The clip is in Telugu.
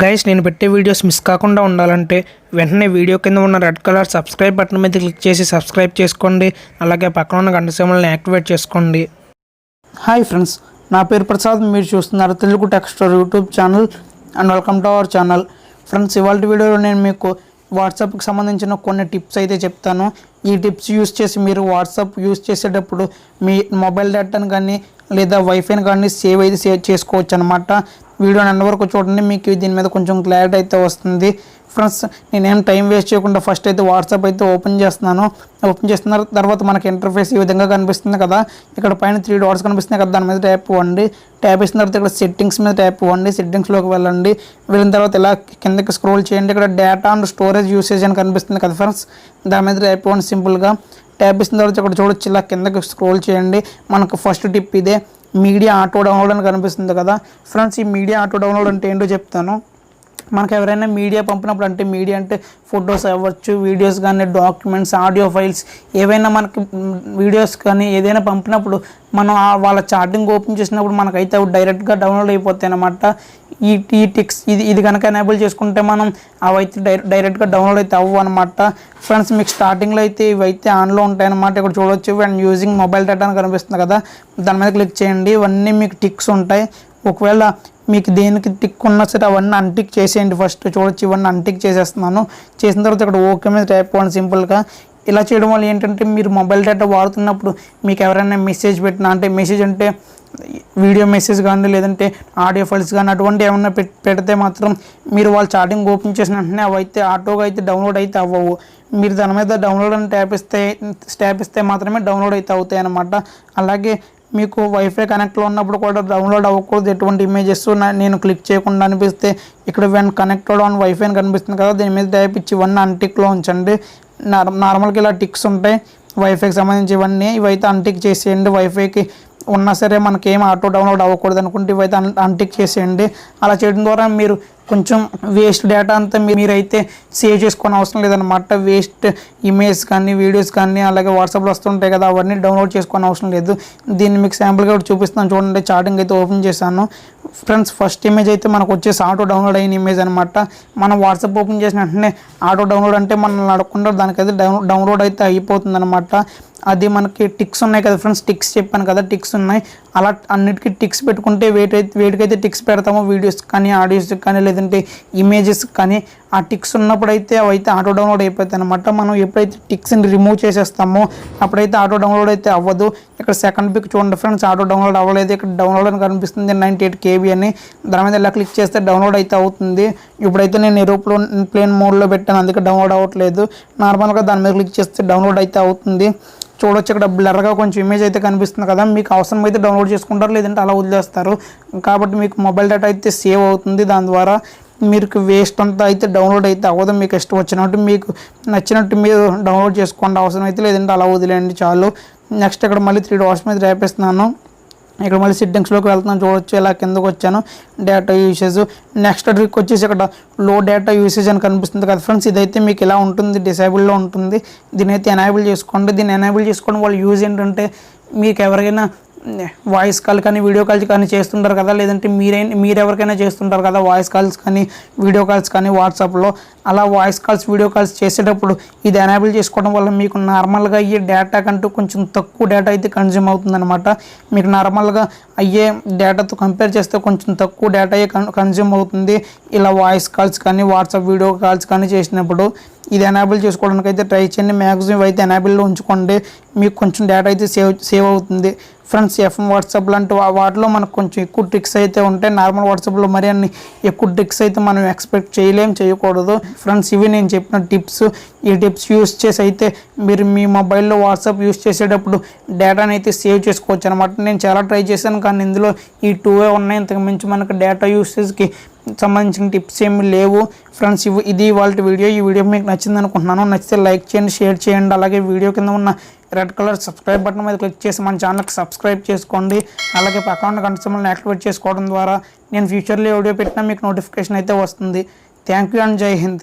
గైస్ నేను పెట్టే వీడియోస్ మిస్ కాకుండా ఉండాలంటే వెంటనే వీడియో కింద ఉన్న రెడ్ కలర్ సబ్స్క్రైబ్ బటన్ మీద క్లిక్ చేసి సబ్స్క్రైబ్ చేసుకోండి. అలాగే పక్కన ఉన్న గంట సింబల్ని యాక్టివేట్ చేసుకోండి. హాయ్ ఫ్రెండ్స్, నా పేరు ప్రసాద్. మీరు చూస్తున్నారు Telugu texture YouTube channel and welcome to our channel. Friends, ఇవాళ వీడియోలో నేను మీకు వాట్సాప్కి సంబంధించిన కొన్ని టిప్స్ అయితే చెప్తాను. ఈ టిప్స్ యూస్ చేసి మీరు వాట్సాప్ యూస్ చేసేటప్పుడు మీ మొబైల్ డేటాను కానీ లేదా వైఫైని కానీ సేవ్ చేసుకోవచ్చు అనమాట. వీడియోని ఎండ్ వరకు చూడండి, మీకు దీని మీద కొంచెం క్లారిటీ అయితే వస్తుంది. ఫ్రెండ్స్, నేనేం టైం వేస్ట్ చేయకుండా ఫస్ట్ అయితే వాట్సాప్ అయితే ఓపెన్ చేస్తున్న తర్వాత మనకి ఇంటర్ఫేస్ ఈ విధంగా కనిపిస్తుంది కదా. ఇక్కడ పైన 3 డాట్స్ కనిపిస్తున్నాయి కదా, దాని మీద ట్యాప్ ఇవ్వండి. ట్యాప్ ఇచ్చిన తర్వాత ఇక్కడ సెట్టింగ్స్ మీద ట్యాప్ ఇవ్వండి. సెట్టింగ్స్లోకి వెళ్ళండి. వెళ్ళిన తర్వాత ఇలా కిందకి స్క్రోల్ చేయండి. ఇక్కడ డేటా అండ్ స్టోరేజ్ యూసేజ్ అని కనిపిస్తుంది కదా ఫ్రెండ్స్, దాని మీద ట్యాప్ ఇవ్వండి. సింపుల్గా ట్యాప్ ఇచ్చిన తర్వాత ఇక్కడ చూడొచ్చు, ఇలా కిందకి స్క్రోల్ చేయండి. మనకు ఫస్ట్ టిప్ ఇదే, మీడియా ఆటో డౌన్లోడ్ అని కనిపిస్తుంది కదా ఫ్రెండ్స్. ఈ మీడియా ఆటో డౌన్లోడ్ అంటే ఏంటో చెప్తాను. మనకు ఎవరైనా మీడియా పంపినప్పుడు, అంటే మీడియా అంటే ఫొటోస్ అవ్వచ్చు, వీడియోస్ కానీ, డాక్యుమెంట్స్, ఆడియో ఫైల్స్ ఏవైనా మనకి వీడియోస్ కానీ ఏదైనా పంపినప్పుడు మనం వాళ్ళ చార్టింగ్ ఓపెన్ చేసినప్పుడు మనకైతే అవి డైరెక్ట్గా డౌన్లోడ్ అయిపోతాయి అన్నమాట. ఈ టిక్స్ ఇది కనుక ఎనేబుల్ చేసుకుంటే మనం అవైతే డైరెక్ట్గా డౌన్లోడ్ అయితే అవ్వు అనమాట. ఫ్రెండ్స్, మీకు స్టార్టింగ్లో అయితే ఇవైతే ఆన్లో ఉంటాయన్నమాట. ఇక్కడ చూడవచ్చు, అండ్ యూజింగ్ మొబైల్ డేటా అని కనిపిస్తుంది కదా, దాని మీద క్లిక్ చేయండి. ఇవన్నీ మీకు టిక్స్ ఉంటాయి. ఒకవేళ మీకు దేనికి టిక్ ఉన్నా సరే అవన్నీ అన్టిక్ చేసేయండి. ఫస్ట్ చూడొచ్చు, ఇవన్నీ అన్టిక్ చేసేస్తున్నాను. చేసిన తర్వాత ఇక్కడ ఓకే మీద ట్యాప్ ఇవ్వండి సింపుల్గా. ఇలా చేయడం వల్ల ఏంటంటే మీరు మొబైల్ డేటా వాడుతున్నప్పుడు మీకు ఎవరైనా మెసేజ్ పెట్టినా, అంటే మెసేజ్ అంటే వీడియో మెసేజ్ కానీ లేదంటే ఆడియో ఫైల్స్ కానీ అటువంటి ఏమైనా పెడితే మాత్రం మీరు వాళ్ళ చాటింగ్ ఓపెన్ చేసిన వెంటనే అవైతే ఆటోగా అయితే డౌన్లోడ్ అయితే అవ్వవు. మీరు దాని మీద డౌన్లోడ్ అని ట్యాప్ ఇస్తే మాత్రమే డౌన్లోడ్ అయితే అవుతాయి అన్నమాట. అలాగే మీకు వైఫై కనెక్ట్లో ఉన్నప్పుడు కూడా డౌన్లోడ్ అవ్వకూడదు ఎటువంటి ఇమేజెస్. నేను క్లిక్ చేయకుండా అనిపిస్తే ఇక్కడ వెన్ కనెక్టెడ్ ఆన్ వైఫై అని కనిపిస్తుంది కదా, దీని మీద టైప్ ఇచ్చి ఇవన్నీ అన్టిక్లో ఉంచండి. నార్మల్గా ఇలా టిక్స్ ఉంటాయి వైఫైకి సంబంధించి, ఇవైతే అన్టిక్ చేసేయండి. వైఫైకి ఉన్నా సరే మనకేం ఆటో డౌన్లోడ్ అవ్వకూడదు అనుకుంటే ఇవైతే అన్టిక్ చేసేయండి. అలా చేయడం ద్వారా మీరు కొంచెం వేస్ట్ డేటా అంతా మీరైతే సేవ్ చేసుకునే అవసరం లేదనమాట. వేస్ట్ ఇమేజ్ కానీ, వీడియోస్ కానీ, అలాగే వాట్సాప్లో వస్తుంటాయి కదా, అవన్నీ డౌన్లోడ్ చేసుకునే అవసరం లేదు. దీన్ని మీకు శాంపుల్గా కూడా చూపిస్తాను చూడండి. చాటింగ్ అయితే ఓపెన్ చేశాను ఫ్రెండ్స్. ఫస్ట్ ఇమేజ్ అయితే మనకు వచ్చేసి ఆటో డౌన్లోడ్ అయిన ఇమేజ్ అనమాట. మనం వాట్సాప్ ఓపెన్ చేసిన వెంటనే ఆటో డౌన్లోడ్ అంటే మనం అడగకుండా దానికైతే డౌన్లోడ్ అయితే అయిపోతుంది అనమాట. అది మనకి టిక్స్ ఉన్నాయి కదా ఫ్రెండ్స్, టిక్స్ చెప్పాను కదా, టిక్స్ ఉన్నాయి. అలా అన్నిటికీ టిక్స్ పెట్టుకుంటే వేటికైతే టిక్స్ పెడతామో వీడియోస్ కానీ, ఆడియోస్ కానీ, లేదంటే ఇమేజెస్ కానీ, ఆ టిక్స్ ఉన్నప్పుడైతే అవైతే ఆటో డౌన్లోడ్ అయిపోతాయి అనమాట. మనం ఎప్పుడైతే టిక్స్ని రిమూవ్ చేసేస్తామో అప్పుడైతే ఆటో డౌన్లోడ్ అయితే అవ్వదు. ఇక్కడ సెకండ్ పిక్ చూడండి ఫ్రెండ్స్, ఆటో డౌన్లోడ్ అవ్వలేదు. ఇక్కడ డౌన్లోడ్ అని కనిపిస్తుంది 98 KB అని, దాని మీద ఇలా క్లిక్ చేస్తే డౌన్లోడ్ అయితే అవుతుంది. ఇప్పుడైతే నేను ఏరోప్లేన్ మోడ్లో పెట్టాను, అందుకే డౌన్లోడ్ అవ్వట్లేదు. నార్మల్గా దాని మీద క్లిక్ చేస్తే డౌన్లోడ్ అయితే అవుతుంది. చూడొచ్చు, ఇక్కడ బ్లర్గా కొంచెం ఇమేజ్ అయితే కనిపిస్తుంది కదా. మీకు అవసరం అయితే డౌన్లోడ్ చేసుకుంటారు, లేదంటే అలా వదిలేస్తారు. కాబట్టి మీకు మొబైల్ డేటా అయితే సేవ్ అవుతుంది. దాని ద్వారా మీకు వేస్ట్ అంతా అయితే డౌన్లోడ్ అయితే అవ్వదు. మీకు ఇష్టం వచ్చినట్టు మీకు నచ్చినట్టు మీరు డౌన్లోడ్ చేసుకోండి. అవసరం అయితే లేదంటే అలా వదిలేయండి చాలు. నెక్స్ట్ ఇక్కడ మళ్ళీ 3 డాట్స్ మీద రేపేస్తున్నాను. ఇక్కడ మళ్ళీ సెట్టింగ్స్లోకి వెళ్తున్నాను. చూడొచ్చు, ఇలా కిందకు వచ్చాను. డేటా యూసేజ్, నెక్స్ట్ ట్రిక్ వచ్చేసి ఇక్కడ లో డేటా యూసేజ్ అని కనిపిస్తుంది కదా ఫ్రెండ్స్. ఇదైతే మీకు ఇలా ఉంటుంది, డిసేబుల్లో ఉంటుంది. దీని అయితే ఎనేబుల్ చేసుకోండి. దీన్ని ఎనేబుల్ చేసుకోవడం వల్ల యూజ్ ఏంటంటే, మీకు ఎవరికైనా వాయిస్ కాల్ కానీ, వీడియో కాల్స్ కానీ చేస్తుంటారు కదా, లేదంటే మీరు ఎవరికైనా చేస్తుంటారు కదా వాయిస్ కాల్స్ కానీ, వీడియో కాల్స్ కానీ వాట్సాప్లో. అలా వాయిస్ కాల్స్, వీడియో కాల్స్ చేసేటప్పుడు ఇది ఎనేబుల్ చేసుకోవడం వల్ల మీకు నార్మల్గా అయ్యే డేటా కంటూ కొంచెం తక్కువ డేటా అయితే కన్జ్యూమ్ అవుతుందన్నమాట. మీకు నార్మల్గా అయ్యే డేటాతో కంపేర్ చేస్తే కొంచెం తక్కువ డేటా కన్జ్యూమ్ అవుతుంది. ఇలా వాయిస్ కాల్స్ కానీ, వాట్సాప్ వీడియో కాల్స్ కానీ చేసినప్పుడు ఇది ఎనేబుల్ చేసుకోవడానికి అయితే ట్రై చేయండి. మ్యాక్సిమం అయితే ఎనేబుల్లో ఉంచుకోండి, మీకు కొంచెం డేటా అయితే సేవ్ అవుతుంది ఫ్రెండ్స్. ఎఫ్ఎం వాట్సాప్ లాంటి వాటిలో మనకు కొంచెం ఎక్కువ ట్రిక్స్ అయితే ఉంటాయి. నార్మల్ వాట్సాప్లో మరి అన్ని ఎక్కువ ట్రిక్స్ అయితే మనం ఎక్స్పెక్ట్ చేయకూడదు ఫ్రెండ్స్. ఇవి నేను చెప్పిన టిప్స్. ఈ టిప్స్ యూస్ చేసి అయితే మీరు మీ మొబైల్లో వాట్సాప్ యూస్ చేసేటప్పుడు డేటాని అయితే సేవ్ చేసుకోవచ్చు అనమాట. నేను చాలా ట్రై చేశాను, కానీ ఇందులో ఈ 2 ఉన్నాయి. ఇంతకు మించి మనకు డేటా యూసేజ్కి సంబంధించిన టిప్స్ ఏమి లేవు ఫ్రెండ్స్. ఇది ఇవాళ వీడియో. ఈ వీడియో మీకు నచ్చింది అనుకుంటున్నాను. నచ్చితే లైక్ చేయండి, షేర్ చేయండి. అలాగే వీడియో కింద ఉన్న రెడ్ కలర్ సబ్స్క్రైబ్ బటన్ మీద క్లిక్ చేసి మన ఛానల్కి సబ్స్క్రైబ్ చేసుకోండి. అలాగే పక్కన ఉన్న గంట సింబల్ని యాక్టివేట్ చేసుకోవడం ద్వారా నేను ఫ్యూచర్లో వీడియో పెట్టినా మీకు నోటిఫికేషన్ అయితే వస్తుంది. థ్యాంక్ యూ అండ్ జై హింద్.